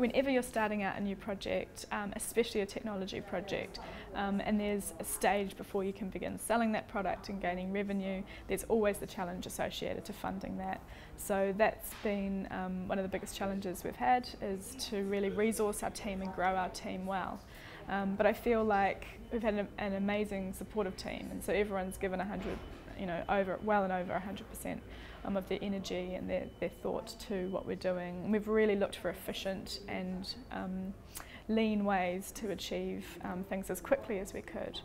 whenever you're starting out a new project, especially a technology project, and there's a stage before you can begin selling that product and gaining revenue, there's always the challenge associated to funding that. So that's been one of the biggest challenges we've had, is to really resource our team and grow our team well. But I feel like we've had an amazing supportive team, and so everyone's given 100, well and over 100% of their energy and their thought to what we're doing. And we've really looked for efficient and lean ways to achieve things as quickly as we could.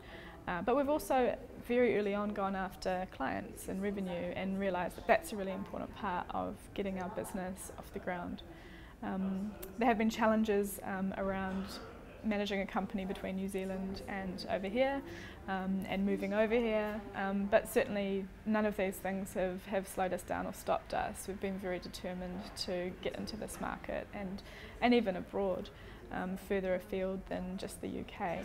But we've also very early on gone after clients and revenue and realised that that's a really important part of getting our business off the ground. There have been challenges around managing a company between New Zealand and over here, and moving over here, but certainly none of these things have slowed us down or stopped us. We've been very determined to get into this market and even abroad, further afield than just the UK.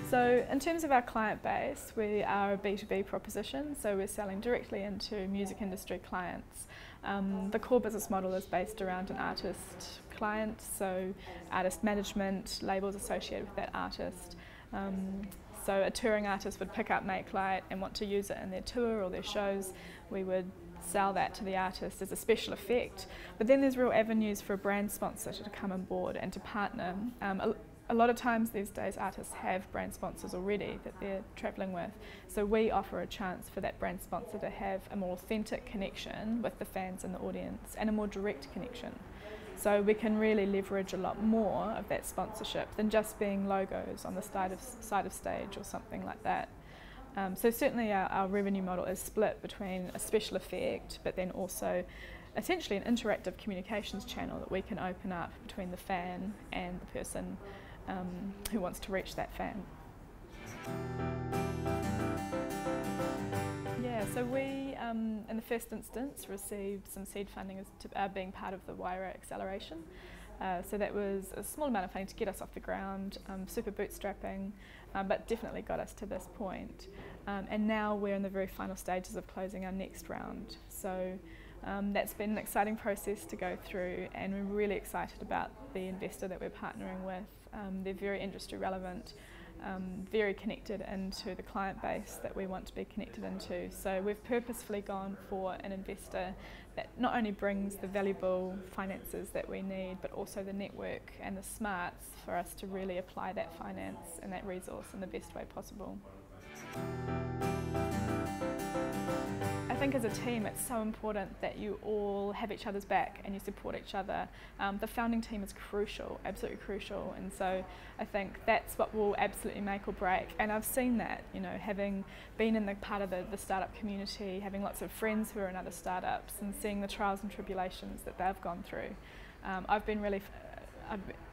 So in terms of our client base, we are a B2B proposition, so we're selling directly into music industry clients. The core business model is based around an artist client, so artist management, labels associated with that artist. So a touring artist would pick up Makelight and want to use it in their tour or their shows. We would sell that to the artist as a special effect. But then there's real avenues for a brand sponsor to come on board and to partner. A lot of times these days artists have brand sponsors already that they're travelling with, so we offer a chance for that brand sponsor to have a more authentic connection with the fans and the audience, and a more direct connection. So we can really leverage a lot more of that sponsorship than just being logos on the side of stage or something like that. So certainly our revenue model is split between a special effect, but then also essentially an interactive communications channel that we can open up between the fan and the person who wants to reach that fan. Yeah, so we in the first instance received some seed funding as to being part of the Waira acceleration. So that was a small amount of funding to get us off the ground, super bootstrapping, but definitely got us to this point. And now we're in the very final stages of closing our next round. So that's been an exciting process to go through, and we're really excited about the investor that we're partnering with. They're very industry relevant, very connected into the client base that we want to be connected into. So we've purposefully gone for an investor that not only brings the valuable finances that we need, but also the network and the smarts for us to really apply that finance and that resource in the best way possible. I think as a team it's so important that you all have each other's back and you support each other. The founding team is crucial, absolutely crucial, and so I think that's what will absolutely make or break. And I've seen that, having been in the part of the startup community, having lots of friends who are in other startups and seeing the trials and tribulations that they've gone through. I've been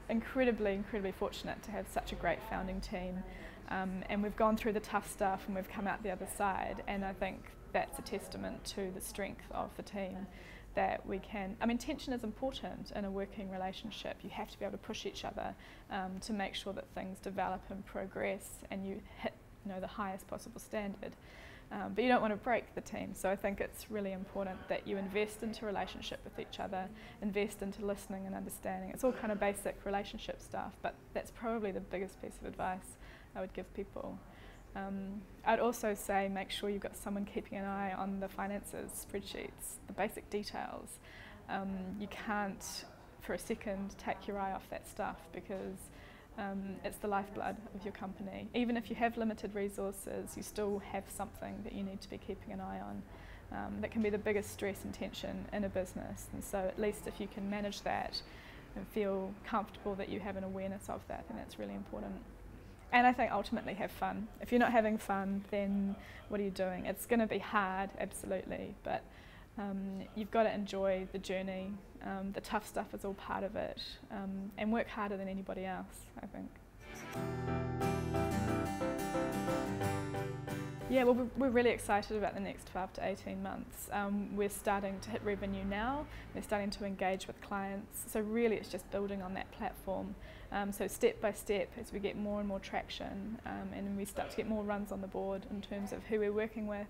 incredibly fortunate to have such a great founding team, and we've gone through the tough stuff and we've come out the other side, and I think that's a testament to the strength of the team, that we can, tension is important in a working relationship. You have to be able to push each other to make sure that things develop and progress and you hit the highest possible standard. But you don't want to break the team, so I think it's really important that you invest into relationship with each other, invest into listening and understanding. It's all kind of basic relationship stuff, but that's probably the biggest piece of advice I would give people. I'd also say make sure you've got someone keeping an eye on the finances, spreadsheets, the basic details. You can't for a second take your eye off that stuff, because it's the lifeblood of your company. Even if you have limited resources, you still have something that you need to be keeping an eye on. That can be the biggest stress and tension in a business, and so at least if you can manage that and feel comfortable that you have an awareness of that, then that's really important. And I think ultimately have fun. If you're not having fun, then what are you doing? It's going to be hard, absolutely, but you've got to enjoy the journey. The tough stuff is all part of it, and work harder than anybody else, I think. Yeah, well, we're really excited about the next 12 to 18 months. We're starting to hit revenue now. We're starting to engage with clients. So really it's just building on that platform. So step by step, as we get more and more traction, and we start to get more runs on the board in terms of who we're working with,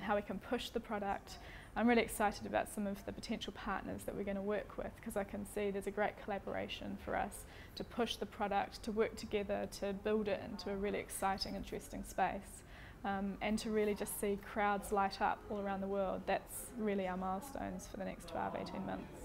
how we can push the product, I'm really excited about some of the potential partners that we're going to work with, because I can see there's a great collaboration for us to push the product, to work together, to build it into a really exciting, interesting space, and to really just see crowds light up all around the world. That's really our milestones for the next 12, 18 months.